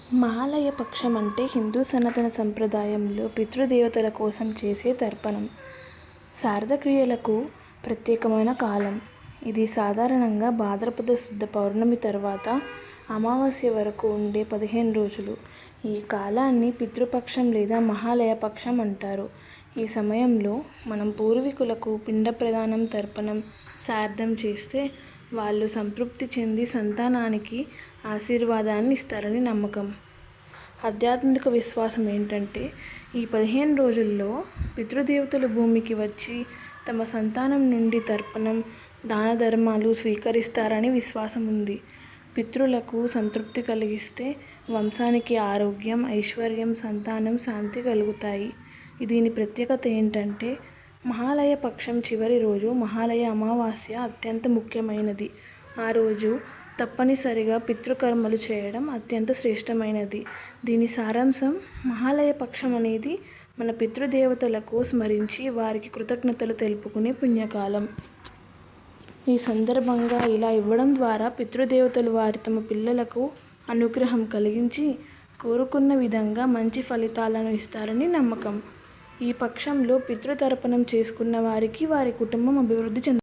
మహాలయ పక్షం అంటే హిందూ సనాతన సంప్రదాయంలో పితృదేవతల కోసం చేసే తర్పణం, శ్రాద్ధక్రియలకు ప్రత్యేకమైన కాలం. ఇది సాధారణంగా భాద్రపద శుద్ధ పౌర్ణమి తర్వాత అమావాస్య వరకు ఉండే 15 రోజులు. ఈ కాలాన్ని పితృపక్షం లేదా మహాలయ పక్షం అంటారు. ఈ సమయంలో మనం పూర్వీకులకు పిండ ప్రదానం, తర్పణం, శ్రాద్ధం చేస్తే వాళ్ళు సంతృప్తి చెంది సంతానానికి ఆశీర్వాదాన్ని ఇస్తారని నమ్మకం. ఆధ్యాత్మిక విశ్వాసం ఏంటంటే ఈ 15 రోజుల్లో పితృదేవతలు భూమికి వచ్చి తమ సంతానం నుండి తర్పణం, దాన ధర్మాలు స్వీకరిస్తారని విశ్వాసం ఉంది. పితృలకు సంతృప్తి కలిగిస్తే వంశానికి ఆరోగ్యం, ఐశ్వర్యం, సంతానం, శాంతి కలుగుతాయి. దీని ప్రత్యేకత ఏంటంటే మహాలయ పక్షం చివరి రోజు మహాలయ అమావాస్య అత్యంత ముఖ్యమైనది. ఆ రోజు తప్పనిసరిగా పితృకర్మలు చేయడం అత్యంత శ్రేష్టమైనది. దీని సారాంశం మహాలయ పక్షం అనేది మన పితృదేవతలకు స్మరించి వారికి కృతజ్ఞతలు తెలుపుకునే పుణ్యకాలం. ఈ సందర్భంగా ఇలా ఇవ్వడం ద్వారా పితృదేవతలు వారి తమ పిల్లలకు అనుగ్రహం కలిగించి కోరుకున్న విధంగా మంచి ఫలితాలను ఇస్తారని నమ్మకం. ఈ పక్షంలో పితృతర్పణం చేసుకున్న వారికి వారి కుటుంబం అభివృద్ధి చెందుతుంది.